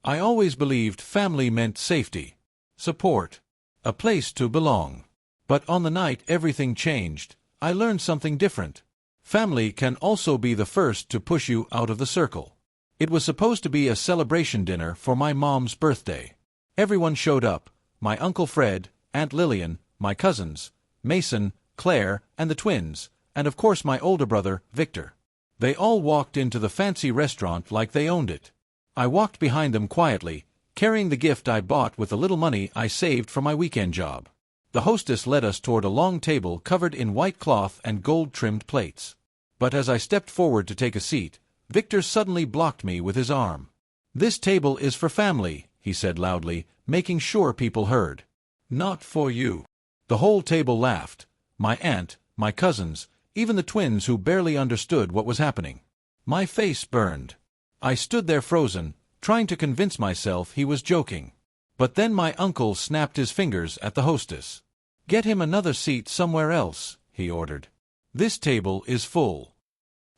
I always believed family meant safety, support, a place to belong. But on the night everything changed, I learned something different. Family can also be the first to push you out of the circle. It was supposed to be a celebration dinner for my mom's birthday. Everyone showed up: my Uncle Fred, Aunt Lillian, my cousins, Mason, Claire, and the twins, and of course my older brother, Victor. They all walked into the fancy restaurant like they owned it. I walked behind them quietly, carrying the gift I bought with the little money I saved from my weekend job. The hostess led us toward a long table covered in white cloth and gold-trimmed plates. But as I stepped forward to take a seat, Victor suddenly blocked me with his arm. "This table is for family," he said loudly, making sure people heard. "Not for you." The whole table laughed. My aunt, my cousins, even the twins who barely understood what was happening. My face burned. I stood there frozen, trying to convince myself he was joking. But then my uncle snapped his fingers at the hostess. "Get him another seat somewhere else," he ordered. "This table is full."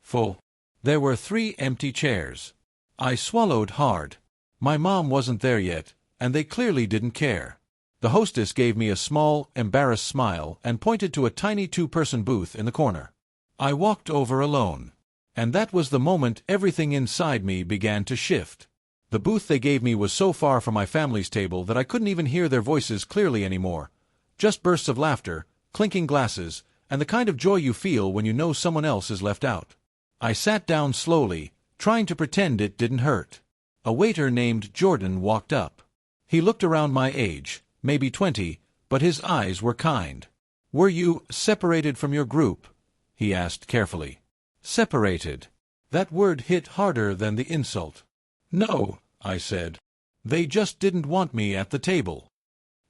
Full. There were 3 empty chairs. I swallowed hard. My mom wasn't there yet, and they clearly didn't care. The hostess gave me a small, embarrassed smile and pointed to a tiny 2-person booth in the corner. I walked over alone. And that was the moment everything inside me began to shift. The booth they gave me was so far from my family's table that I couldn't even hear their voices clearly anymore. Just bursts of laughter, clinking glasses, and the kind of joy you feel when you know someone else is left out. I sat down slowly, trying to pretend it didn't hurt. A waiter named Jordan walked up. He looked around my age, maybe 20, but his eyes were kind. "Were you separated from your group?" he asked carefully. Separated. That word hit harder than the insult. "No," I said. "They just didn't want me at the table."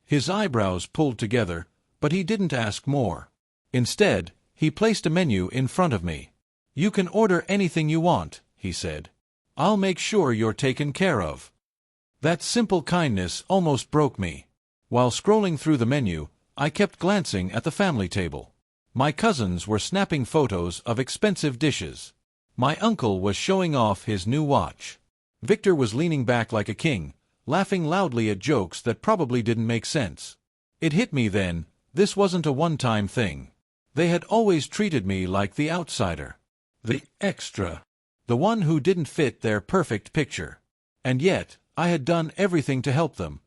His eyebrows pulled together, but he didn't ask more. Instead, he placed a menu in front of me. "You can order anything you want," he said. "I'll make sure you're taken care of." That simple kindness almost broke me. While scrolling through the menu, I kept glancing at the family table. My cousins were snapping photos of expensive dishes. My uncle was showing off his new watch. Victor was leaning back like a king, laughing loudly at jokes that probably didn't make sense. It hit me then, this wasn't a one-time thing. They had always treated me like the outsider. The extra. The one who didn't fit their perfect picture. And yet, I had done everything to help them.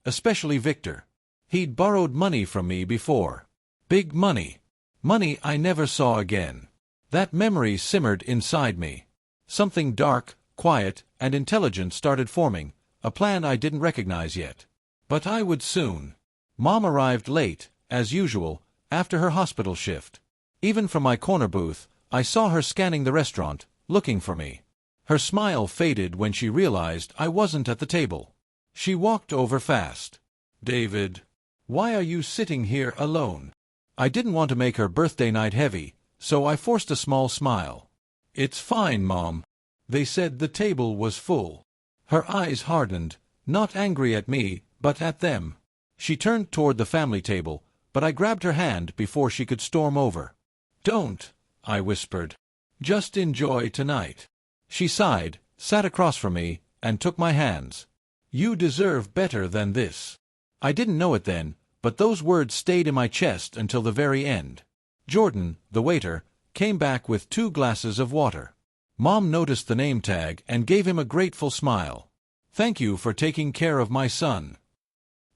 Especially Victor. He'd borrowed money from me before. Big money. Money I never saw again. That memory simmered inside me. Something dark, quiet, and intelligent started forming, a plan I didn't recognize yet. But I would soon. Mom arrived late, as usual, after her hospital shift. Even from my corner booth, I saw her scanning the restaurant, looking for me. Her smile faded when she realized I wasn't at the table. She walked over fast. "David, why are you sitting here alone?" I didn't want to make her birthday night heavy, so I forced a small smile. "It's fine, Mom." They said the table was full. Her eyes hardened, not angry at me, but at them. She turned toward the family table, but I grabbed her hand before she could storm over. "Don't," I whispered. "Just enjoy tonight." She sighed, sat across from me, and took my hands. "You deserve better than this." I didn't know it then, but those words stayed in my chest until the very end. Jordan, the waiter, came back with 2 glasses of water. Mom noticed the name tag and gave him a grateful smile. "Thank you for taking care of my son."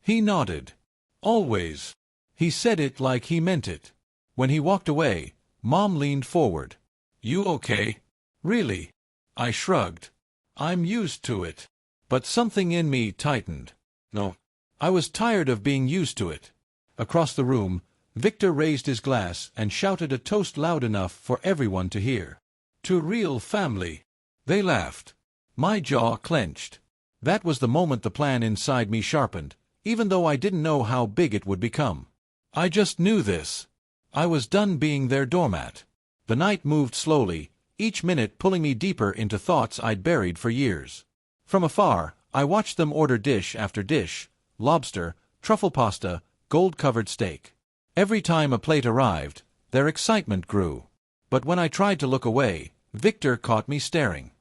He nodded. "Always." He said it like he meant it. When he walked away, Mom leaned forward. "You okay?" "Really?" I shrugged. "I'm used to it." But something in me tightened. No. I was tired of being used to it. Across the room, Victor raised his glass and shouted a toast loud enough for everyone to hear. "To real family." They laughed. My jaw clenched. That was the moment the plan inside me sharpened, even though I didn't know how big it would become. I just knew this. I was done being their doormat. The night moved slowly, each minute pulling me deeper into thoughts I'd buried for years. From afar, I watched them order dish after dish: lobster, truffle pasta, gold-covered steak. Every time a plate arrived, their excitement grew. But when I tried to look away, Victor caught me staring.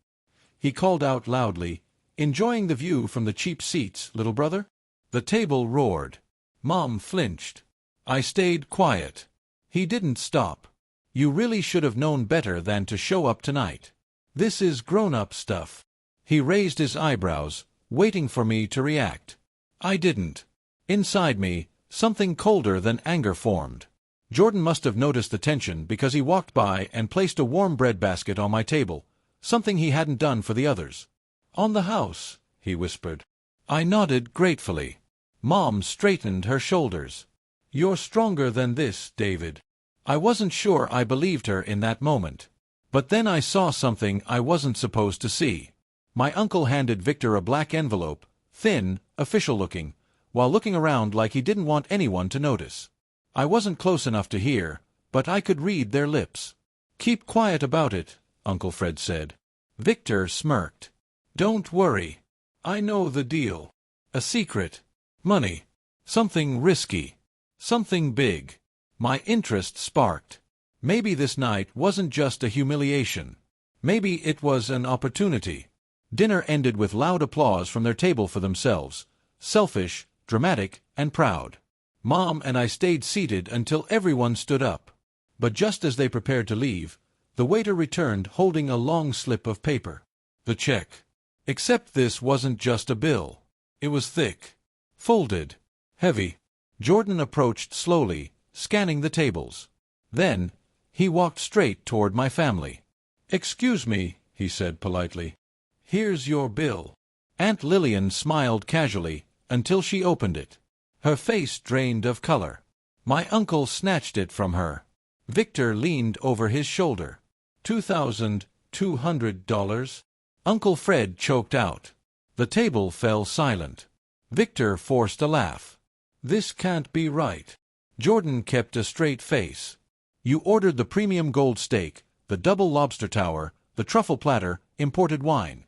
He called out loudly, Enjoying the view from the cheap seats, little brother? The table roared. Mom flinched. I stayed quiet. He didn't stop. You really should have known better than to show up tonight. This is grown-up stuff. He raised his eyebrows, waiting for me to react. I didn't. Inside me, something colder than anger formed. Jordan must have noticed the tension because he walked by and placed a warm breadbasket on my table, something he hadn't done for the others. "On the house," he whispered. I nodded gratefully. Mom straightened her shoulders. "You're stronger than this, David." I wasn't sure I believed her in that moment. But then I saw something I wasn't supposed to see. My uncle handed Victor a black envelope, thin, official-looking, while looking around like he didn't want anyone to notice. I wasn't close enough to hear, but I could read their lips. "Keep quiet about it," Uncle Fred said. Victor smirked. "Don't worry. I know the deal. A secret. Money. Something risky. Something big." My interest sparked. Maybe this night wasn't just a humiliation. Maybe it was an opportunity. Dinner ended with loud applause from their table for themselves. Selfish, dramatic, and proud. Mom and I stayed seated until everyone stood up. But just as they prepared to leave, the waiter returned holding a long slip of paper. The check. Except this wasn't just a bill. It was thick. Folded. Heavy. Jordan approached slowly, scanning the tables. Then, he walked straight toward my family. "Excuse me," he said politely. "Here's your bill." Aunt Lillian smiled casually until she opened it. Her face drained of color. My uncle snatched it from her. Victor leaned over his shoulder. $2,200? Uncle Fred choked out. The table fell silent. Victor forced a laugh. "This can't be right." Jordan kept a straight face. "You ordered the premium gold steak, the double lobster tower, the truffle platter, imported wine."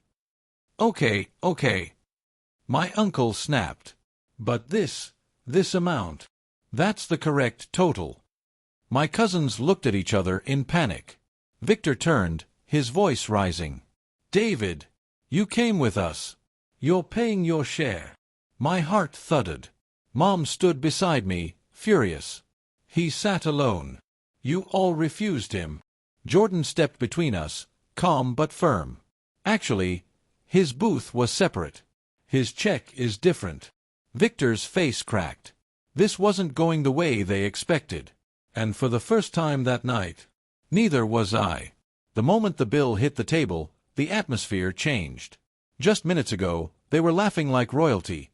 Okay. My uncle snapped. "But this amount. That's the correct total." My cousins looked at each other in panic. Victor turned, his voice rising. "David, you came with us. You're paying your share." My heart thudded. Mom stood beside me, furious. "He sat alone. You all refused him." Jordan stepped between us, calm but firm. "Actually, his booth was separate. His check is different." Victor's face cracked. This wasn't going the way they expected. And for the first time that night, neither was I. The moment the bill hit the table, the atmosphere changed. Just minutes ago, they were laughing like royalty.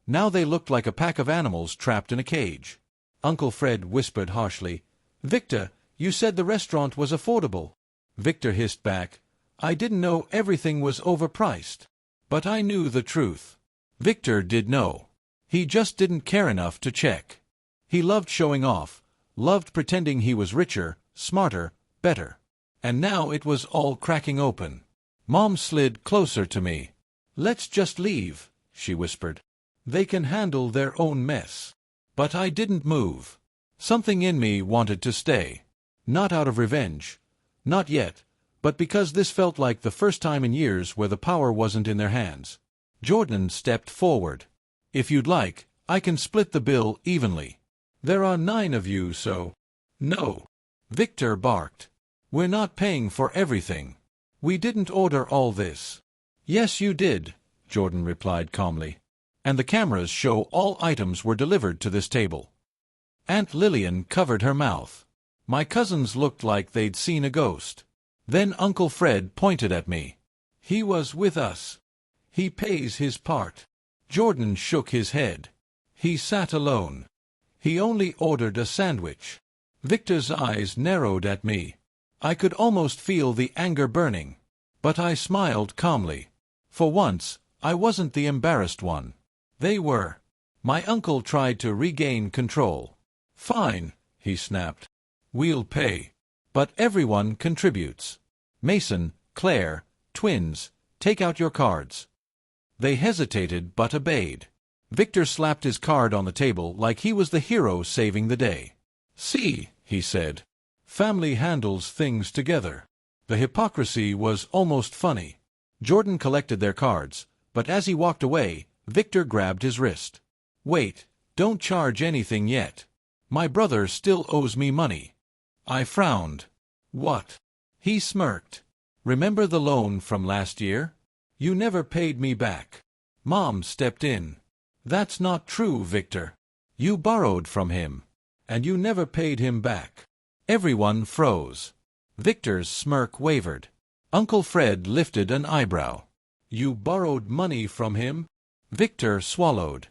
Now they looked like a pack of animals trapped in a cage. Uncle Fred whispered harshly, "Victor, you said the restaurant was affordable." Victor hissed back, "I didn't know everything was overpriced." But I knew the truth. Victor did know. He just didn't care enough to check. He loved showing off, loved pretending he was richer, smarter, better. And now it was all cracking open. Mom slid closer to me. "Let's just leave," she whispered. "They can handle their own mess." But I didn't move. Something in me wanted to stay. Not out of revenge. Not yet. But because this felt like the first time in years where the power wasn't in their hands. Jordan stepped forward. "If you'd like, I can split the bill evenly. There are 9 of you, so—" "No," Victor barked. "We're not paying for everything. We didn't order all this." "Yes, you did," Jordan replied calmly. "And the cameras show all items were delivered to this table." Aunt Lillian covered her mouth. My cousins looked like they'd seen a ghost. Then Uncle Fred pointed at me. "He was with us. He pays his part." Jordan shook his head. "He sat alone. He only ordered a sandwich." Victor's eyes narrowed at me. I could almost feel the anger burning. But I smiled calmly. For once, I wasn't the embarrassed one. They were. My uncle tried to regain control. "Fine," he snapped. "We'll pay. But everyone contributes. Mason, Claire, twins, take out your cards." They hesitated but obeyed. Victor slapped his card on the table like he was the hero saving the day. "See," he said. "Family handles things together." The hypocrisy was almost funny. Jordan collected their cards, But as he walked away, Victor grabbed his wrist. "Wait, don't charge anything yet. My brother still owes me money." I frowned. "What?" He smirked. "Remember the loan from last year? You never paid me back." Mom stepped in. "That's not true, Victor. You borrowed from him, and you never paid him back." Everyone froze. Victor's smirk wavered. Uncle Fred lifted an eyebrow. "You borrowed money from him?" Victor swallowed.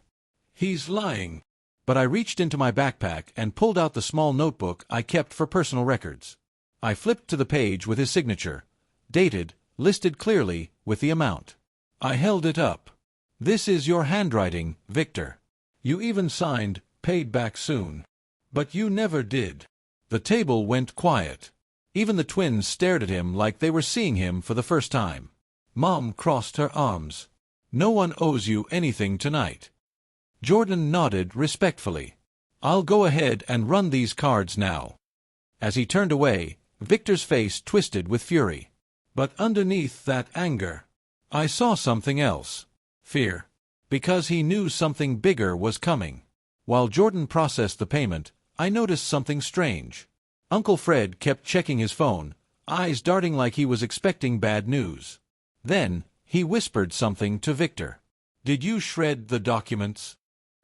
"He's lying." But I reached into my backpack and pulled out the small notebook I kept for personal records. I flipped to the page with his signature, dated, listed clearly, with the amount. I held it up. "This is your handwriting, Victor. You even signed, 'Paid back soon.' But you never did." The table went quiet. Even the twins stared at him like they were seeing him for the first time. Mom crossed her arms. "No one owes you anything tonight." Jordan nodded respectfully. "I'll go ahead and run these cards now." As he turned away, Victor's face twisted with fury. But underneath that anger, I saw something else. Fear. Because he knew something bigger was coming. While Jordan processed the payment, I noticed something strange. Uncle Fred kept checking his phone, eyes darting like he was expecting bad news. Then, he whispered something to Victor. "Did you shred the documents?"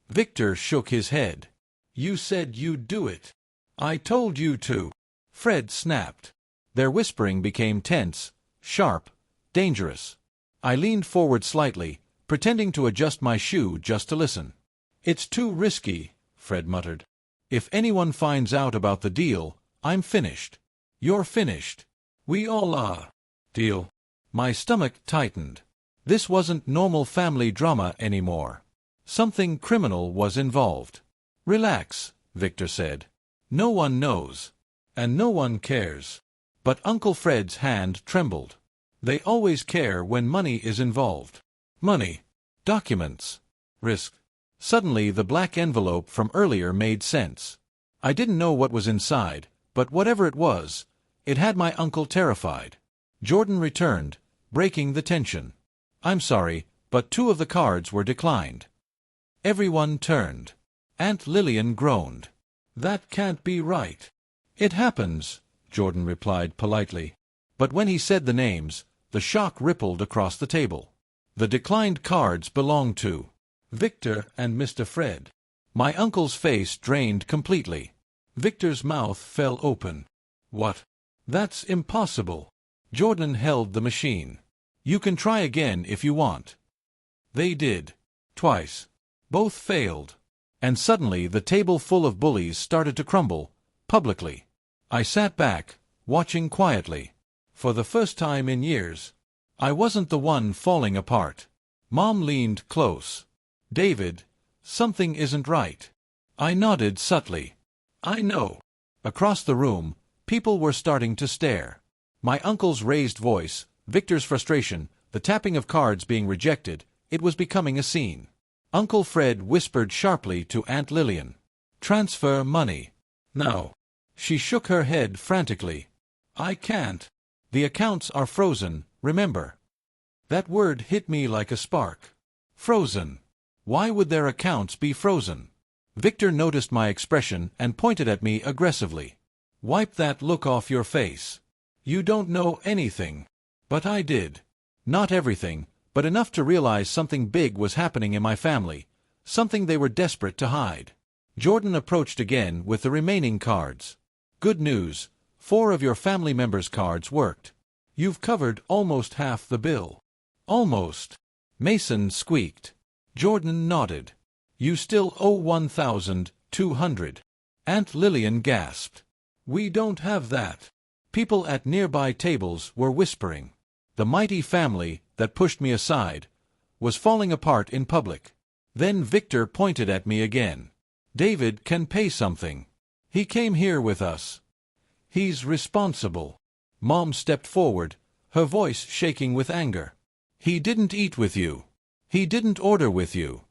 Victor shook his head. "You said you'd do it." "I told you to," Fred snapped. Their whispering became tense, sharp, dangerous. I leaned forward slightly, pretending to adjust my shoe just to listen. "It's too risky," Fred muttered. "If anyone finds out about the deal, I'm finished." "You're finished. We all are." "Deal." My stomach tightened. This wasn't normal family drama anymore. Something criminal was involved. "Relax," Victor said. "No one knows. And no one cares." But Uncle Fred's hand trembled. "They always care when money is involved. Money. Documents. Risk." Suddenly the black envelope from earlier made sense. I didn't know what was inside, but whatever it was, it had my uncle terrified. Jordan returned, breaking the tension. "I'm sorry, but 2 of the cards were declined." Everyone turned. Aunt Lillian groaned. "That can't be right." "It happens," Jordan replied politely. But when he said the names, the shock rippled across the table. The declined cards belonged to Victor and Mr. Fred. My uncle's face drained completely. Victor's mouth fell open. "What?" "That's impossible." Jordan held the machine. "You can try again if you want." They did. Twice. Both failed. And suddenly the table full of bullies started to crumble, publicly. I sat back, watching quietly. For the first time in years, I wasn't the one falling apart. Mom leaned close. "David, something isn't right." I nodded subtly. "I know." Across the room, people were starting to stare. My uncle's raised voice, Victor's frustration, the tapping of cards being rejected, it was becoming a scene. Uncle Fred whispered sharply to Aunt Lillian. "Transfer money. Now." She shook her head frantically. "I can't. The accounts are frozen, remember." That word hit me like a spark. Frozen. Why would their accounts be frozen? Victor noticed my expression and pointed at me aggressively. "Wipe that look off your face. You don't know anything." But I did. Not everything, but enough to realize something big was happening in my family, something they were desperate to hide. Jordan approached again with the remaining cards. "Good news, 4 of your family members' cards worked. You've covered almost half the bill." "Almost." Mason squeaked. Jordan nodded. "You still owe 1,200. Aunt Lillian gasped. "We don't have that." People at nearby tables were whispering. The mighty family that pushed me aside was falling apart in public. Then Victor pointed at me again. "David can pay something. He came here with us. He's responsible." Mom stepped forward, her voice shaking with anger. "He didn't eat with you. He didn't order with you.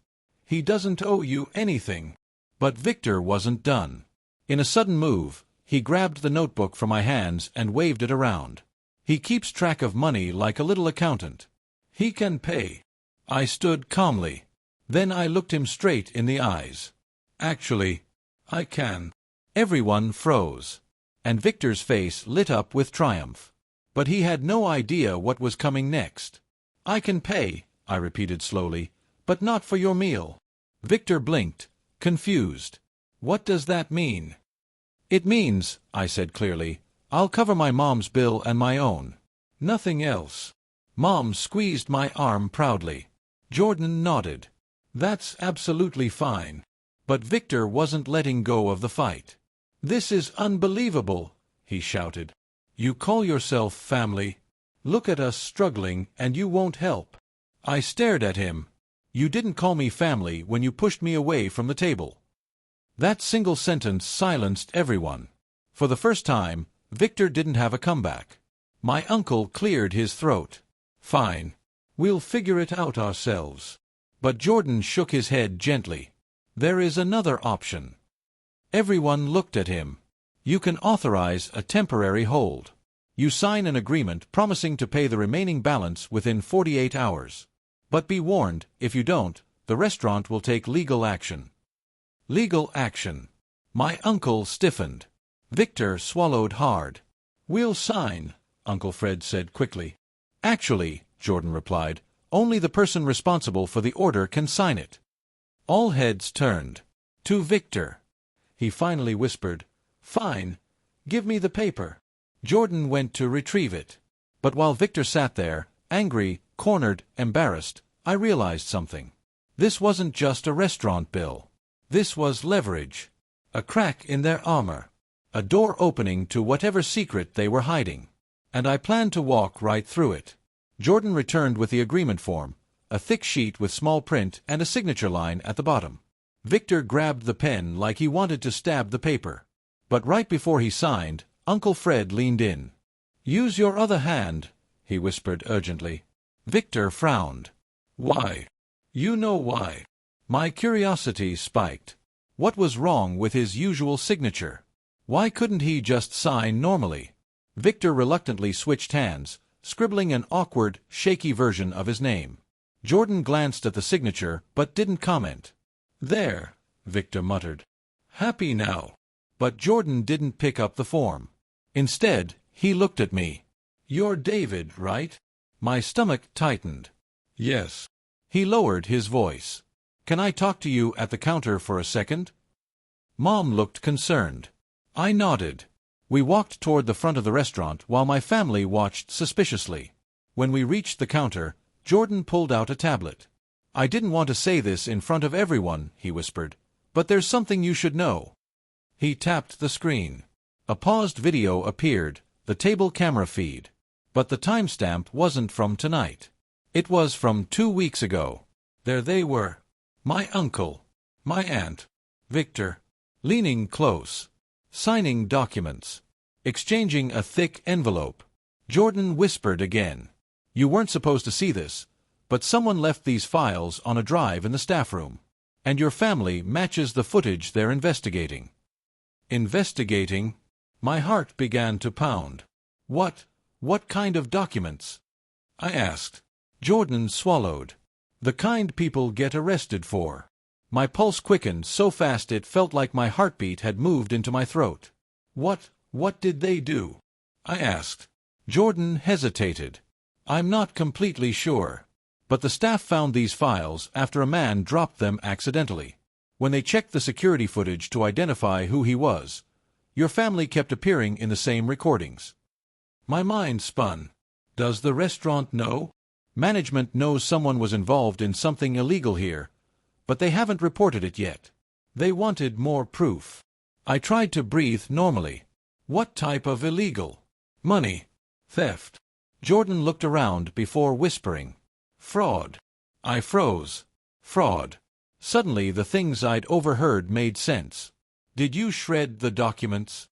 He doesn't owe you anything." But Victor wasn't done. In a sudden move, he grabbed the notebook from my hands and waved it around. "He keeps track of money like a little accountant. He can pay." I stood calmly. Then I looked him straight in the eyes. Actually, I can. Everyone froze, and Victor's face lit up with triumph. But he had no idea what was coming next. I can pay, I repeated slowly, but not for your meal. Victor blinked, confused. What does that mean? It means, I said clearly, I'll cover my mom's bill and my own. Nothing else. Mom squeezed my arm proudly. Jordan nodded. That's absolutely fine. But Victor wasn't letting go of the fight. This is unbelievable, he shouted. You call yourself family? Look at us struggling and you won't help. I stared at him. You didn't call me family when you pushed me away from the table. That single sentence silenced everyone. For the first time, Victor didn't have a comeback. My uncle cleared his throat. Fine. We'll figure it out ourselves. But Jordan shook his head gently. There is another option. Everyone looked at him. You can authorize a temporary hold. You sign an agreement promising to pay the remaining balance within 48 hours. But be warned, if you don't, the restaurant will take legal action. Legal action. My uncle stiffened. Victor swallowed hard. We'll sign, Uncle Fred said quickly. Actually, Jordan replied, only the person responsible for the order can sign it. All heads turned. To Victor. He finally whispered, Fine. Give me the paper. Jordan went to retrieve it. But while Victor sat there, angry, cornered, embarrassed, I realized something. This wasn't just a restaurant bill. This was leverage. A crack in their armor. A door opening to whatever secret they were hiding. And I planned to walk right through it. Jordan returned with the agreement form, a thick sheet with small print and a signature line at the bottom. Victor grabbed the pen like he wanted to stab the paper. But right before he signed, Uncle Fred leaned in. Use your other hand, he whispered urgently. Victor frowned. Why? You know why. My curiosity spiked. What was wrong with his usual signature? Why couldn't he just sign normally? Victor reluctantly switched hands, scribbling an awkward, shaky version of his name. Jordan glanced at the signature but didn't comment. There, Victor muttered. Happy now. But Jordan didn't pick up the form. Instead, he looked at me. You're David, right? My stomach tightened. Yes. He lowered his voice. Can I talk to you at the counter for a second? Mom looked concerned. I nodded. We walked toward the front of the restaurant while my family watched suspiciously. When we reached the counter, Jordan pulled out a tablet. I didn't want to say this in front of everyone, he whispered, but there's something you should know. He tapped the screen. A paused video appeared, the table camera feed. But the timestamp wasn't from tonight. It was from 2 weeks ago. There they were. My uncle. My aunt. Victor. Leaning close. Signing documents. Exchanging a thick envelope. Jordan whispered again. You weren't supposed to see this, but someone left these files on a drive in the staff room. And your family matches the footage they're investigating. Investigating? My heart began to pound. What kind of documents? I asked. Jordan swallowed. The kind people get arrested for. My pulse quickened so fast it felt like my heartbeat had moved into my throat. What did they do? I asked. Jordan hesitated. I'm not completely sure. But the staff found these files after a man dropped them accidentally. When they checked the security footage to identify who he was, your family kept appearing in the same recordings. My mind spun. Does the restaurant know? Management knows someone was involved in something illegal here, but they haven't reported it yet. They wanted more proof. I tried to breathe normally. What type of illegal? Money. Theft. Jordan looked around before whispering. Fraud. I froze. Fraud. Suddenly the things I'd overheard made sense. Did you shred the documents?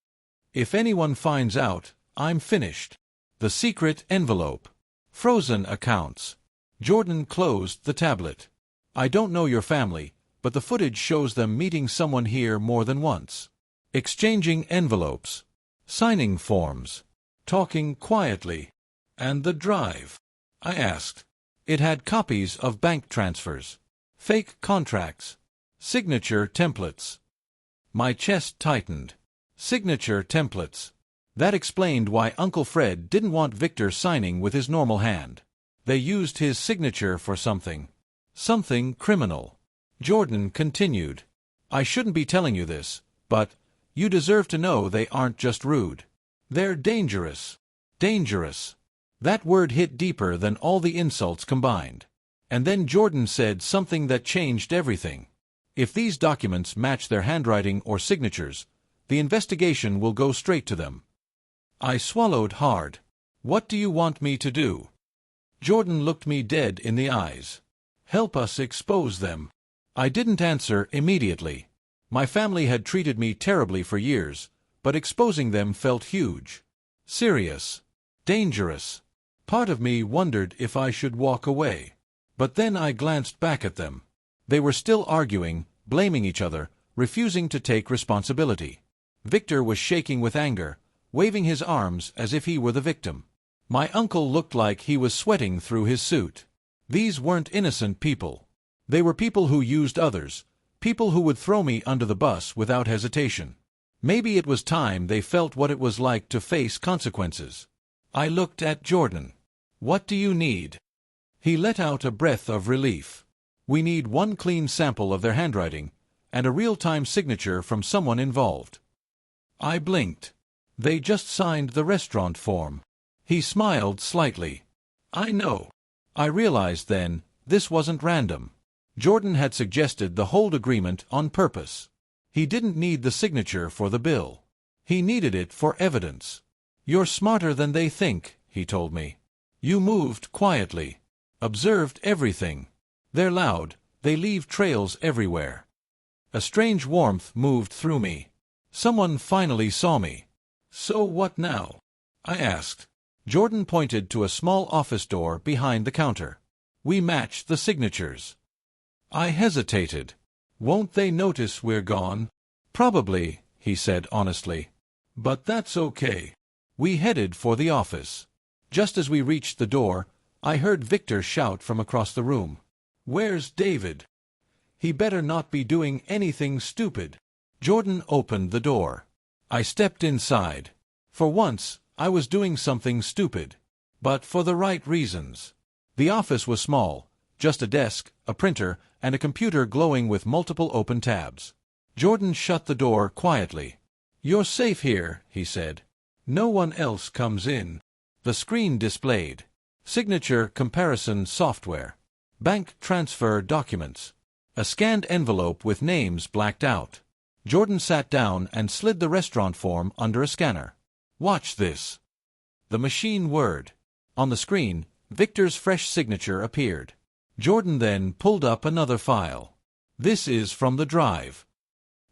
If anyone finds out, I'm finished. The secret envelope. Frozen accounts. Jordan closed the tablet. I don't know your family, but the footage shows them meeting someone here more than once. Exchanging envelopes. Signing forms. Talking quietly. And the drive? I asked. It had copies of bank transfers, fake contracts, signature templates. My chest tightened. Signature templates. That explained why Uncle Fred didn't want Victor signing with his normal hand. They used his signature for something. Something criminal. Jordan continued. I shouldn't be telling you this, but you deserve to know they aren't just rude. They're dangerous. Dangerous. That word hit deeper than all the insults combined. And then Jordan said something that changed everything. If these documents match their handwriting or signatures, the investigation will go straight to them. I swallowed hard. What do you want me to do? Jordan looked me dead in the eyes. Help us expose them. I didn't answer immediately. My family had treated me terribly for years, but exposing them felt huge. Serious. Dangerous. Part of me wondered if I should walk away. But then I glanced back at them. They were still arguing, blaming each other, refusing to take responsibility. Victor was shaking with anger, waving his arms as if he were the victim. My uncle looked like he was sweating through his suit. These weren't innocent people. They were people who used others, people who would throw me under the bus without hesitation. Maybe it was time they felt what it was like to face consequences. I looked at Jordan. What do you need? He let out a breath of relief. We need one clean sample of their handwriting, and a real-time signature from someone involved. I blinked. They just signed the restaurant form. He smiled slightly. I know. I realized then, this wasn't random. Jordan had suggested the hold agreement on purpose. He didn't need the signature for the bill. He needed it for evidence. You're smarter than they think, he told me. You moved quietly. Observed everything. They're loud. They leave trails everywhere. A strange warmth moved through me. Someone finally saw me. So what now? I asked. Jordan pointed to a small office door behind the counter. We matched the signatures. I hesitated. Won't they notice we're gone? Probably, he said honestly. But that's okay. We headed for the office. Just as we reached the door, I heard Victor shout from across the room. Where's David? He better not be doing anything stupid. Jordan opened the door. I stepped inside. For once, I was doing something stupid. But for the right reasons. The office was small, just a desk, a printer, and a computer glowing with multiple open tabs. Jordan shut the door quietly. You're safe here, he said. No one else comes in. The screen displayed. Signature comparison software. Bank transfer documents. A scanned envelope with names blacked out. Jordan sat down and slid the restaurant form under a scanner. Watch this. The machine whirred. On the screen, Victor's fresh signature appeared. Jordan then pulled up another file. This is from the drive.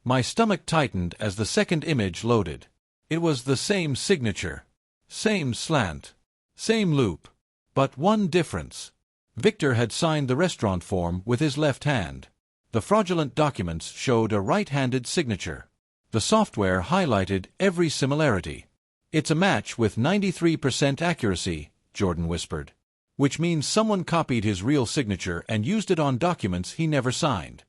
My stomach tightened as the second image loaded. It was the same signature. Same slant. Same loop. But one difference. Victor had signed the restaurant form with his left hand. The fraudulent documents showed a right-handed signature. The software highlighted every similarity. It's a match with 93% accuracy, Jordan whispered. Which means someone copied his real signature and used it on documents he never signed.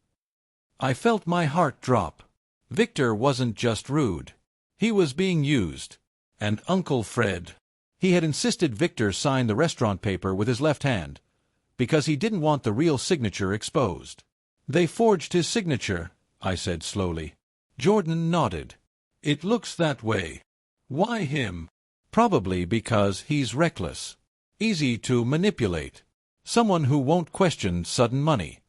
I felt my heart drop. Victor wasn't just rude. He was being used. And Uncle Fred. He had insisted Victor sign the restaurant paper with his left hand, because he didn't want the real signature exposed. They forged his signature, I said slowly. Jordan nodded. It looks that way. Why him? Probably because he's reckless. Easy to manipulate. Someone who won't question sudden money.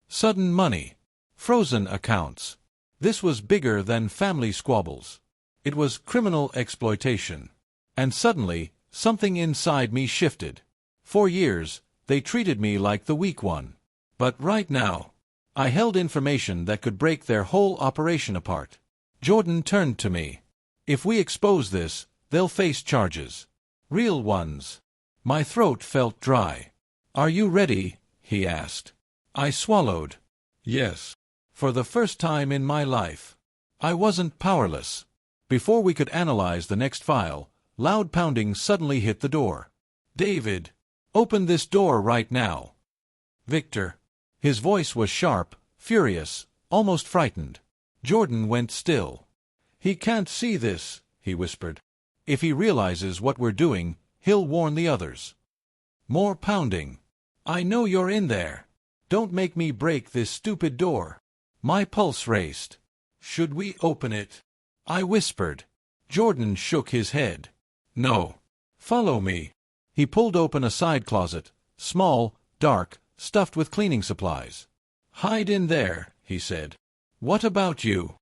Sudden money. Frozen accounts. This was bigger than family squabbles. It was criminal exploitation. And suddenly, something inside me shifted. For years, they treated me like the weak one. But right now, I held information that could break their whole operation apart. Jordan turned to me. If we expose this, they'll face charges. Real ones. My throat felt dry. Are you ready? He asked. I swallowed. Yes. For the first time in my life. I wasn't powerless. Before we could analyze the next file, loud pounding suddenly hit the door. David. Open this door right now. Victor. His voice was sharp, furious, almost frightened. Jordan went still. He can't see this, he whispered. If he realizes what we're doing, he'll warn the others. More pounding. I know you're in there. Don't make me break this stupid door. My pulse raced. Should we open it? I whispered. Jordan shook his head. No. Follow me. He pulled open a side closet, small, dark, stuffed with cleaning supplies. Hide in there, he said. What about you?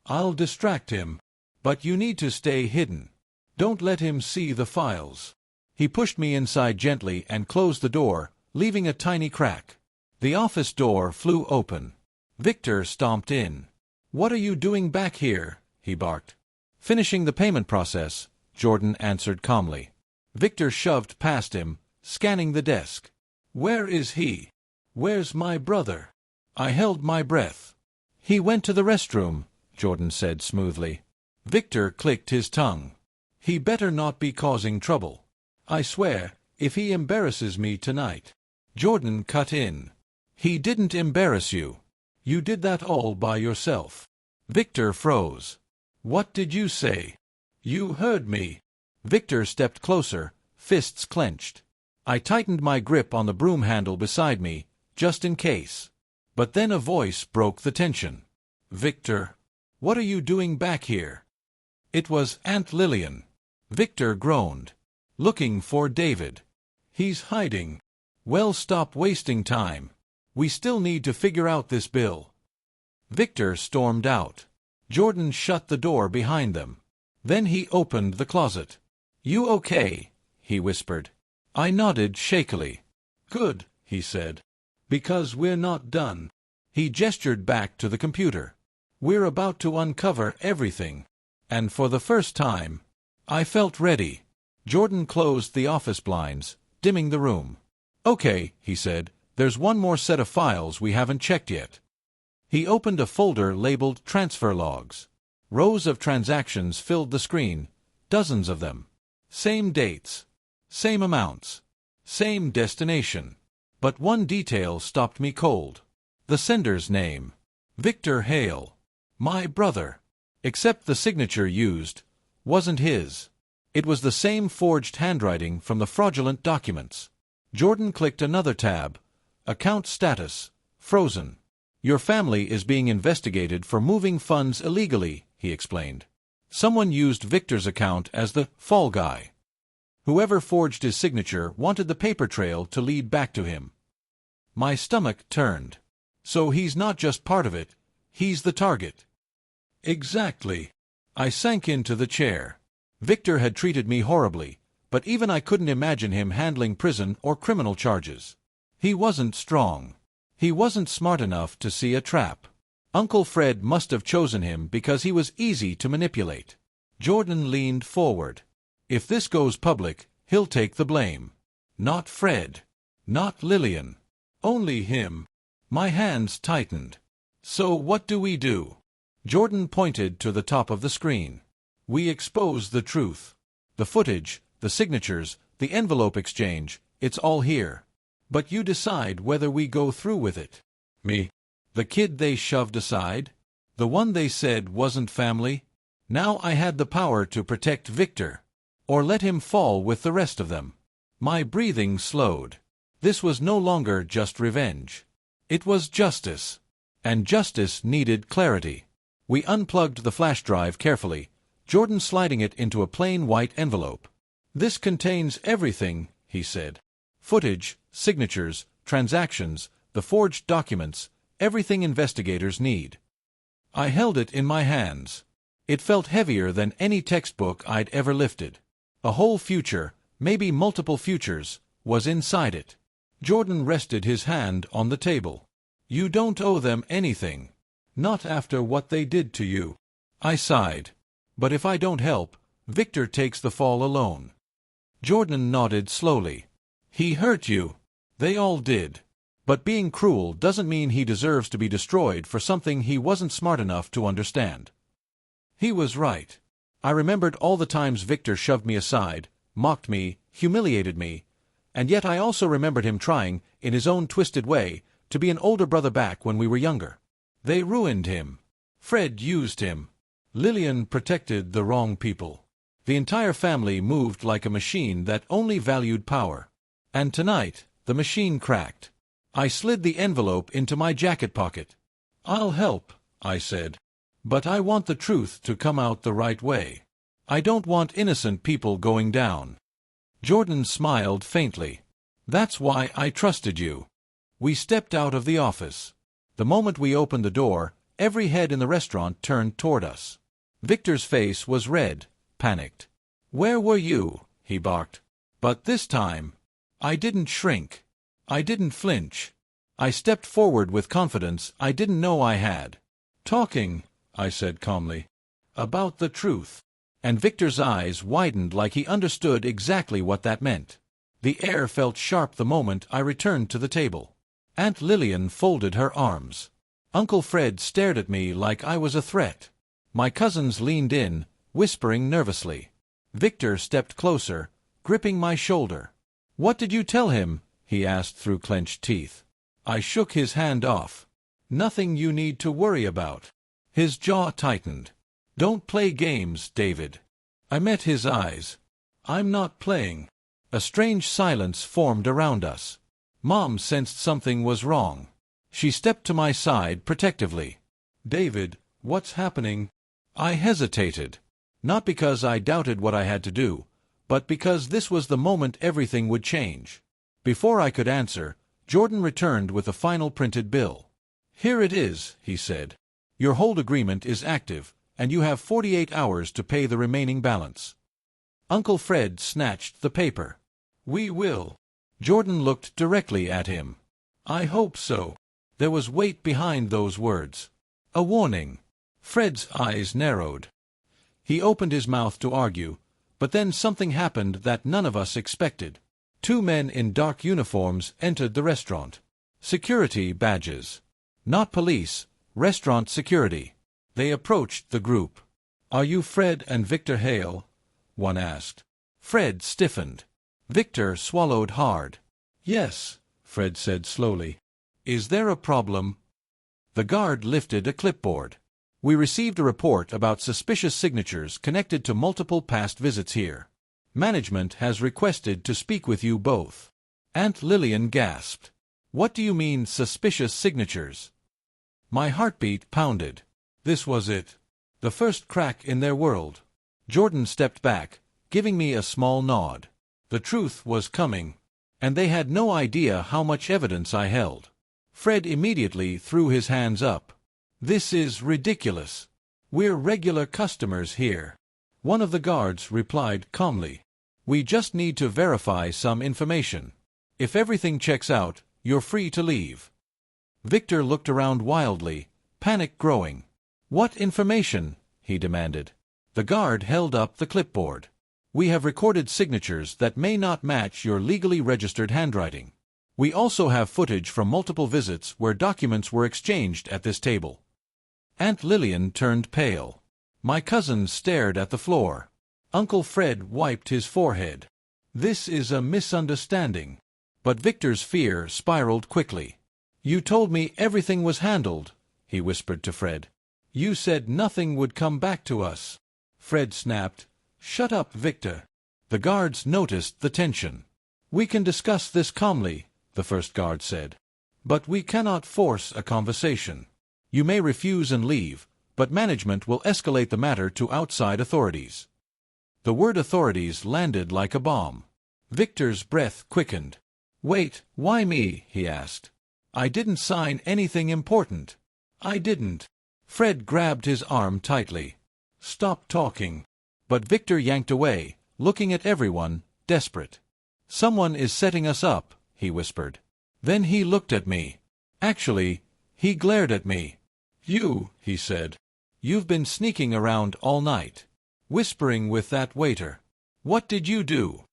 I'll distract him. But you need to stay hidden. Don't let him see the files. He pushed me inside gently and closed the door, leaving a tiny crack. The office door flew open. Victor stomped in. What are you doing back here? He barked. Finishing the payment process, Jordan answered calmly. Victor shoved past him, scanning the desk. Where is he? Where's my brother? I held my breath. He went to the restroom, Jordan said smoothly. Victor clicked his tongue. He better not be causing trouble. I swear, if he embarrasses me tonight. Jordan cut in. He didn't embarrass you. You did that all by yourself. Victor froze. What did you say? You heard me. Victor stepped closer, fists clenched. I tightened my grip on the broom handle beside me, just in case. But then a voice broke the tension. Victor, what are you doing back here? It was Aunt Lillian. Victor groaned. Looking for David. He's hiding. Well, stop wasting time. We still need to figure out this bill. Victor stormed out. Jordan shut the door behind them. Then he opened the closet. You okay? He whispered. I nodded shakily. Good, he said. Because we're not done. He gestured back to the computer. We're about to uncover everything. And for the first time, I felt ready. Jordan closed the office blinds, dimming the room. Okay, he said, there's one more set of files we haven't checked yet. He opened a folder labeled Transfer Logs. Rows of transactions filled the screen, dozens of them. Same dates, same amounts, same destination. But one detail stopped me cold. The sender's name. Victor Hale. My brother. Except the signature used wasn't his. It was the same forged handwriting from the fraudulent documents. Jordan clicked another tab. Account status. Frozen. Your family is being investigated for moving funds illegally, he explained. Someone used Victor's account as the fall guy. Whoever forged his signature wanted the paper trail to lead back to him. My stomach turned. So he's not just part of it, he's the target. Exactly. I sank into the chair. Victor had treated me horribly, but even I couldn't imagine him handling prison or criminal charges. He wasn't strong. He wasn't smart enough to see a trap. Uncle Fred must have chosen him because he was easy to manipulate. Jordan leaned forward. If this goes public, he'll take the blame. Not Fred. Not Lillian. Only him. My hands tightened. So what do we do? Jordan pointed to the top of the screen. We expose the truth. The footage, the signatures, the envelope exchange, it's all here. But you decide whether we go through with it. Me? The kid they shoved aside? The one they said wasn't family? Now I had the power to protect Victor. Or let him fall with the rest of them. My breathing slowed. This was no longer just revenge. It was justice. And justice needed clarity. We unplugged the flash drive carefully, Jordan sliding it into a plain white envelope. This contains everything, he said. Footage, signatures, transactions, the forged documents, everything investigators need. I held it in my hands. It felt heavier than any textbook I'd ever lifted. A whole future, maybe multiple futures, was inside it. Jordan rested his hand on the table. You don't owe them anything. Not after what they did to you. I sighed. But if I don't help, Victor takes the fall alone. Jordan nodded slowly. He hurt you. They all did. But being cruel doesn't mean he deserves to be destroyed for something he wasn't smart enough to understand. He was right. I remembered all the times Victor shoved me aside, mocked me, humiliated me, And yet I also remembered him trying, in his own twisted way, to be an older brother back when we were younger. They ruined him. Fred used him. Lillian protected the wrong people. The entire family moved like a machine that only valued power. And tonight, the machine cracked. I slid the envelope into my jacket pocket. "I'll help," I said. "But I want the truth to come out the right way. I don't want innocent people going down." Jordan smiled faintly. "That's why I trusted you." We stepped out of the office. The moment we opened the door, every head in the restaurant turned toward us. Victor's face was red, panicked. "Where were you?" he barked. But this time, I didn't shrink. I didn't flinch. I stepped forward with confidence I didn't know I had. "Talking," I said calmly, "about the truth." And Victor's eyes widened like he understood exactly what that meant. The air felt sharp the moment I returned to the table. Aunt Lillian folded her arms. Uncle Fred stared at me like I was a threat. My cousins leaned in, whispering nervously. Victor stepped closer, gripping my shoulder. "What did you tell him?" he asked through clenched teeth. I shook his hand off. "Nothing you need to worry about." His jaw tightened. "Don't play games, David." I met his eyes. "I'm not playing." A strange silence formed around us. Mom sensed something was wrong. She stepped to my side protectively. "David, what's happening?" I hesitated. Not because I doubted what I had to do, but because this was the moment everything would change. Before I could answer, Jordan returned with the final printed bill. "Here it is," he said. "Your hold agreement is active, and you have 48 hours to pay the remaining balance." Uncle Fred snatched the paper. "We will." Jordan looked directly at him. "I hope so." There was weight behind those words. A warning. Fred's eyes narrowed. He opened his mouth to argue, but then something happened that none of us expected. Two men in dark uniforms entered the restaurant. Security badges. Not police, restaurant security. They approached the group. "Are you Fred and Victor Hale?" one asked. Fred stiffened. Victor swallowed hard. "Yes," Fred said slowly. "Is there a problem?" The guard lifted a clipboard. "We received a report about suspicious signatures connected to multiple past visits here. Management has requested to speak with you both." Aunt Lillian gasped. "What do you mean, suspicious signatures?" My heartbeat pounded. This was it. The first crack in their world. Jordan stepped back, giving me a small nod. The truth was coming, and they had no idea how much evidence I held. Fred immediately threw his hands up. "This is ridiculous. We're regular customers here." One of the guards replied calmly. "We just need to verify some information. If everything checks out, you're free to leave." Victor looked around wildly, panic growing. "What information?" he demanded. The guard held up the clipboard. "We have recorded signatures that may not match your legally registered handwriting. We also have footage from multiple visits where documents were exchanged at this table." Aunt Lillian turned pale. My cousins stared at the floor. Uncle Fred wiped his forehead. "This is a misunderstanding." But Victor's fear spiraled quickly. "You told me everything was handled," he whispered to Fred. "You said nothing would come back to us." Fred snapped. "Shut up, Victor." The guards noticed the tension. "We can discuss this calmly," the first guard said. "But we cannot force a conversation. You may refuse and leave, but management will escalate the matter to outside authorities." The word authorities landed like a bomb. Victor's breath quickened. "Wait, why me?" he asked. "I didn't sign anything important." "I didn't." Fred grabbed his arm tightly. "Stop talking." But Victor yanked away, looking at everyone, desperate. "Someone is setting us up," he whispered. Then he looked at me. Actually, he glared at me. "You," he said. "You've been sneaking around all night, whispering with that waiter. What did you do?"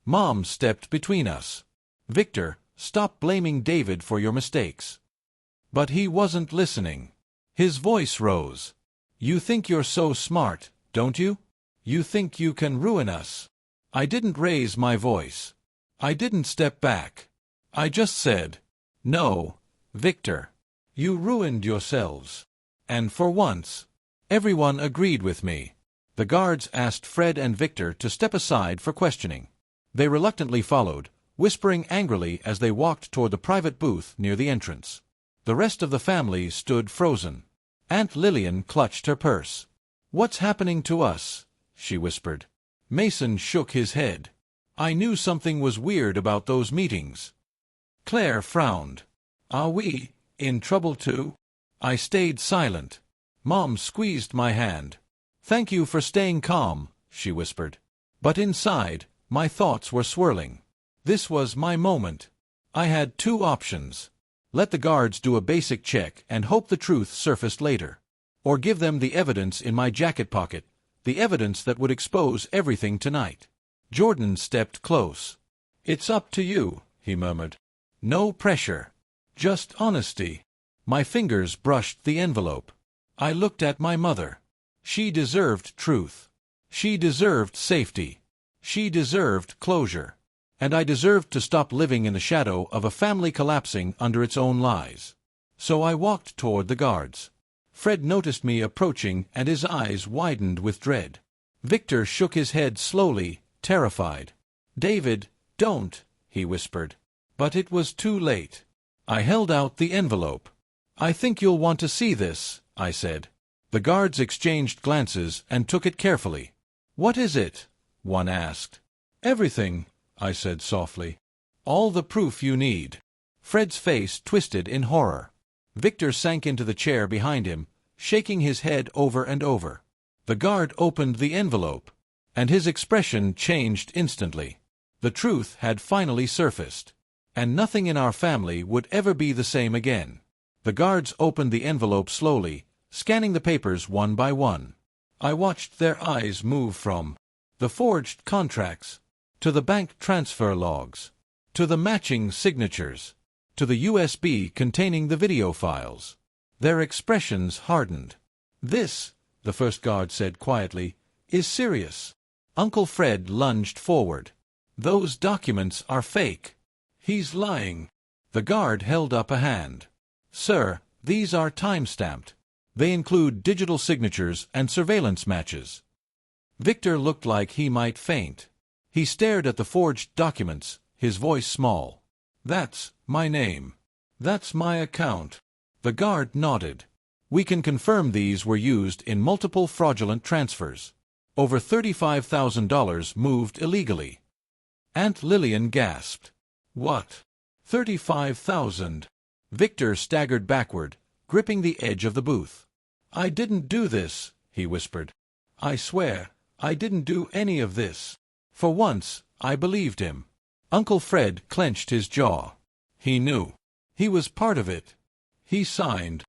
Mom stepped between us. "Victor, stop blaming David for your mistakes." But he wasn't listening. His voice rose. "You think you're so smart, don't you? You think you can ruin us." I didn't raise my voice. I didn't step back. I just said, "No, Victor. You ruined yourselves." And for once, everyone agreed with me. The guards asked Fred and Victor to step aside for questioning. They reluctantly followed, whispering angrily as they walked toward the private booth near the entrance. The rest of the family stood frozen. Aunt Lillian clutched her purse. "What's happening to us?" she whispered. Mason shook his head. "I knew something was weird about those meetings." Claire frowned. "Are we in trouble too?" I stayed silent. Mom squeezed my hand. "Thank you for staying calm," she whispered. But inside, my thoughts were swirling. This was my moment. I had two options. Let the guards do a basic check and hope the truth surfaced later. Or give them the evidence in my jacket pocket, the evidence that would expose everything tonight. Jordan stepped close. "It's up to you," he murmured. "No pressure. Just honesty." My fingers brushed the envelope. I looked at my mother. She deserved truth. She deserved safety. She deserved closure. And I deserved to stop living in the shadow of a family collapsing under its own lies. So I walked toward the guards. Fred noticed me approaching and his eyes widened with dread. Victor shook his head slowly, terrified. "David, don't," he whispered. But it was too late. I held out the envelope. "I think you'll want to see this," I said. The guards exchanged glances and took it carefully. "What is it?" one asked. "Everything," I said softly. "All the proof you need." Fred's face twisted in horror. Victor sank into the chair behind him, shaking his head over and over. The guard opened the envelope, and his expression changed instantly. The truth had finally surfaced, and nothing in our family would ever be the same again. The guards opened the envelope slowly, scanning the papers one by one. I watched their eyes move from the forged contracts, to the bank transfer logs, to the matching signatures, to the USB containing the video files. Their expressions hardened. "This," the first guard said quietly, "is serious." Uncle Fred lunged forward. "Those documents are fake. He's lying." The guard held up a hand. "Sir, these are time-stamped. They include digital signatures and surveillance matches." Victor looked like he might faint. He stared at the forged documents, his voice small. "That's my name. That's my account." The guard nodded. "We can confirm these were used in multiple fraudulent transfers. Over $35,000 moved illegally." Aunt Lillian gasped. "What? 35,000? Victor staggered backward, gripping the edge of the booth. "I didn't do this," he whispered. "I swear, I didn't do any of this." For once, I believed him. Uncle Fred clenched his jaw. He knew. He was part of it. He signed.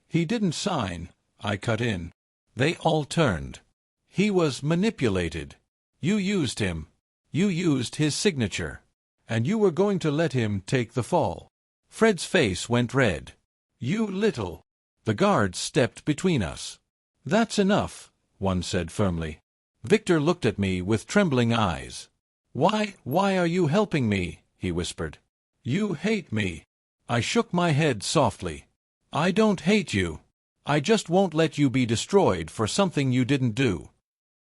"He didn't sign," I cut in. They all turned. "He was manipulated. You used him. You used his signature. And you were going to let him take the fall." Fred's face went red. "You little—" The guards stepped between us. "That's enough," one said firmly. Victor looked at me with trembling eyes. Why are you helping me?" he whispered. "You hate me." I shook my head softly. "I don't hate you. I just won't let you be destroyed for something you didn't do."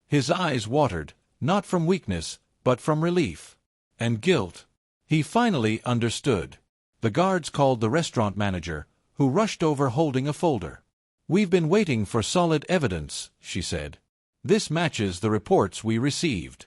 His eyes watered, not from weakness, but from relief. And guilt. He finally understood. The guards called the restaurant manager, who rushed over holding a folder. "We've been waiting for solid evidence," she said. "This matches the reports we received."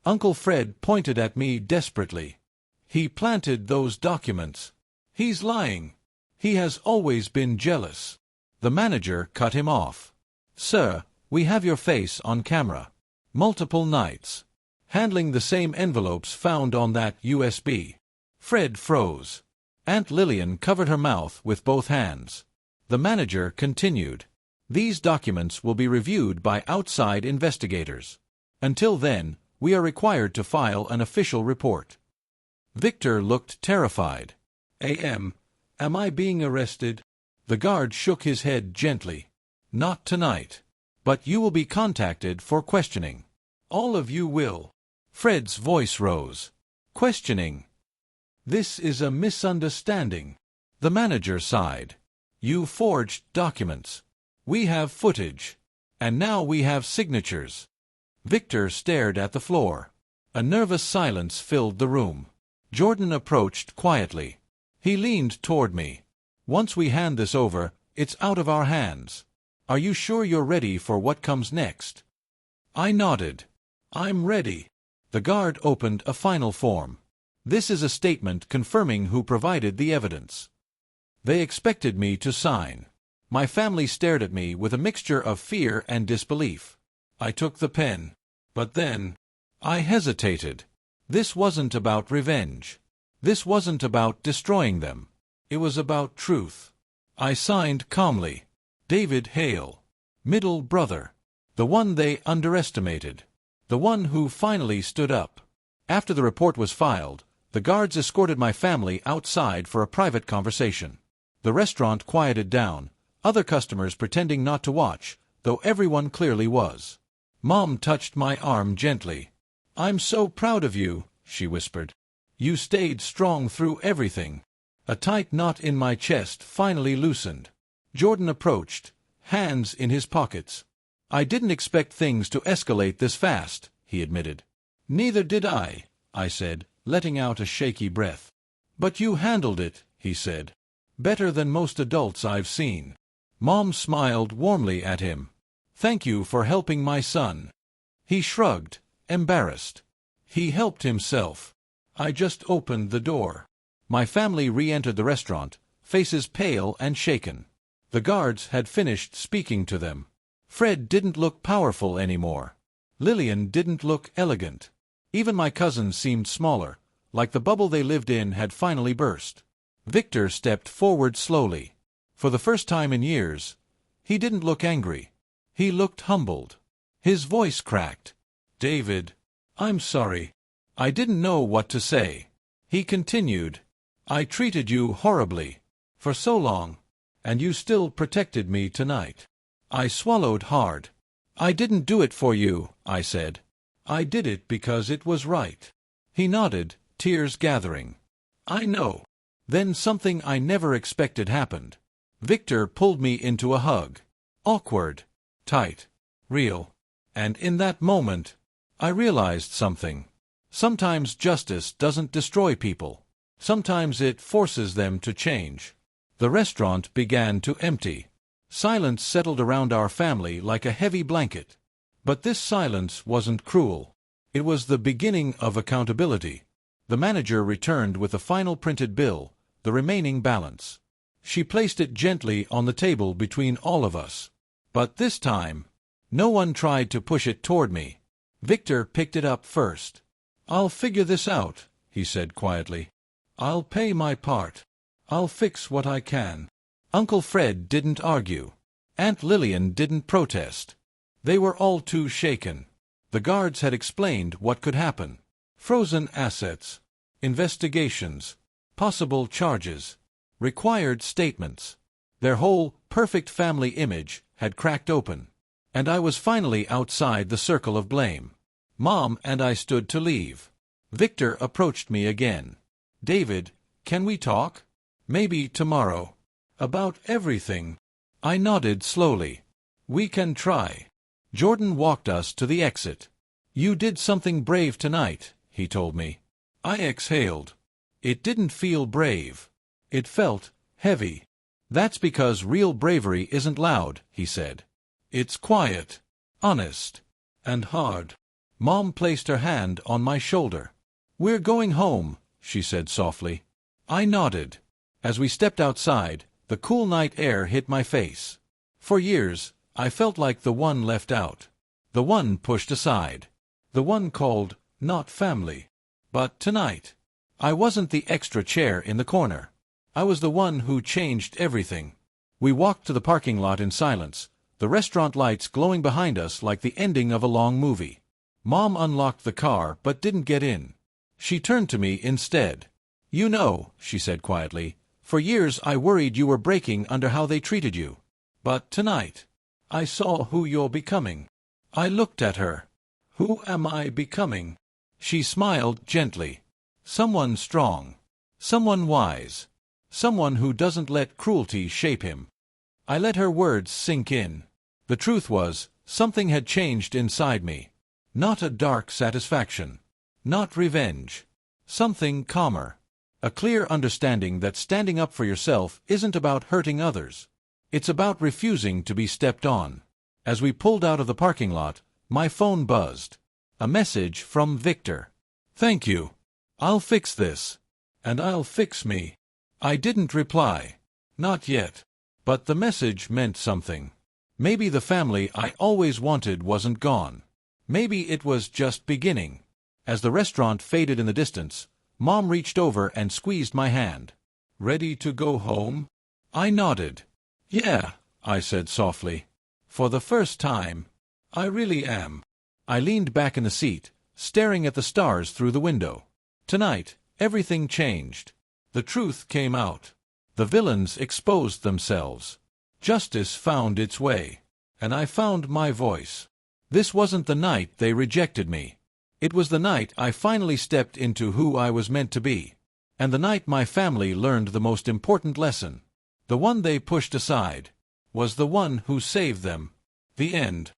Uncle Fred pointed at me desperately. "He planted those documents. He's lying. He has always been jealous." The manager cut him off. "Sir, we have your face on camera. Multiple nights. Handling the same envelopes found on that USB." Fred froze. Aunt Lillian covered her mouth with both hands. The manager continued. "These documents will be reviewed by outside investigators. Until then, we are required to file an official report." Victor looked terrified. Am I being arrested?" The guard shook his head gently. "Not tonight. But you will be contacted for questioning. All of you will." Fred's voice rose. questioning. "This is a misunderstanding." The manager sighed. "You forged documents. We have footage. And now we have signatures." Victor stared at the floor. A nervous silence filled the room. Jordan approached quietly. He leaned toward me. "Once we hand this over, it's out of our hands. Are you sure you're ready for what comes next?" I nodded. "I'm ready." The guard opened a final form. "This is a statement confirming who provided the evidence." They expected me to sign. My family stared at me with a mixture of fear and disbelief. I took the pen. But then, I hesitated. This wasn't about revenge. This wasn't about destroying them. It was about truth. I signed calmly. David Hale. Middle brother. The one they underestimated. The one who finally stood up. After the report was filed, the guards escorted my family outside for a private conversation. The restaurant quieted down, other customers pretending not to watch, though everyone clearly was. Mom touched my arm gently. "I'm so proud of you," she whispered. "You stayed strong through everything." A tight knot in my chest finally loosened. Jordan approached, hands in his pockets. "I didn't expect things to escalate this fast," he admitted. "Neither did I," said, letting out a shaky breath. "But you handled it," he said. "Better than most adults I've seen." Mom smiled warmly at him. "Thank you for helping my son." He shrugged, embarrassed. He helped himself. I just opened the door. My family re-entered the restaurant, faces pale and shaken. The guards had finished speaking to them. Fred didn't look powerful anymore. Lillian didn't look elegant. Even my cousins seemed smaller, like the bubble they lived in had finally burst. Victor stepped forward slowly. For the first time in years, he didn't look angry. He looked humbled. His voice cracked. "David, I'm sorry. I didn't know what to say." He continued, "I treated you horribly. For so long. And you still protected me tonight." I swallowed hard. "I didn't do it for you," I said. "I did it because it was right." He nodded, tears gathering. "I know." Then something I never expected happened. Victor pulled me into a hug. Awkward. Tight. Real. And in that moment, I realized something. Sometimes justice doesn't destroy people. Sometimes it forces them to change. The restaurant began to empty. Silence settled around our family like a heavy blanket. But this silence wasn't cruel. It was the beginning of accountability. The manager returned with the final printed bill, the remaining balance. She placed it gently on the table between all of us. But this time, no one tried to push it toward me. Victor picked it up first. "I'll figure this out," he said quietly. "I'll pay my part. I'll fix what I can." Uncle Fred didn't argue. Aunt Lillian didn't protest. They were all too shaken. The guards had explained what could happen. Frozen assets, investigations, possible charges, required statements. Their whole perfect family image had cracked open. And I was finally outside the circle of blame. Mom and I stood to leave. Victor approached me again. "David, can we talk? Maybe tomorrow. About everything." I nodded slowly. "We can try." Jordan walked us to the exit. "You did something brave tonight," he told me. I exhaled. It didn't feel brave. It felt heavy. "That's because real bravery isn't loud," he said. "It's quiet, honest, and hard." Mom placed her hand on my shoulder. "We're going home," she said softly. I nodded. As we stepped outside, the cool night air hit my face. For years, I felt like the one left out. The one pushed aside. The one called not family. But tonight, I wasn't the extra chair in the corner. I was the one who changed everything. We walked to the parking lot in silence, the restaurant lights glowing behind us like the ending of a long movie. Mom unlocked the car but didn't get in. She turned to me instead. "You know," she said quietly, "for years I worried you were breaking under how they treated you. But tonight, I saw who you're becoming." I looked at her. "Who am I becoming?" She smiled gently. Someone strong. Someone wise. Someone who doesn't let cruelty shape him. I let her words sink in. The truth was, something had changed inside me. Not a dark satisfaction. Not revenge. Something calmer. A clear understanding that standing up for yourself isn't about hurting others. It's about refusing to be stepped on. As we pulled out of the parking lot, my phone buzzed. A message from Victor. "Thank you. I'll fix this. And I'll fix me." I didn't reply. Not yet. But the message meant something. Maybe the family I always wanted wasn't gone. Maybe it was just beginning. As the restaurant faded in the distance, Mom reached over and squeezed my hand. "Ready to go home?" I nodded. "Yeah," I said softly. "For the first time. I really am." I leaned back in the seat, staring at the stars through the window. Tonight, everything changed. The truth came out. The villains exposed themselves. Justice found its way. And I found my voice. This wasn't the night they rejected me. It was the night I finally stepped into who I was meant to be. And the night my family learned the most important lesson. The one they pushed aside was the one who saved them. The end.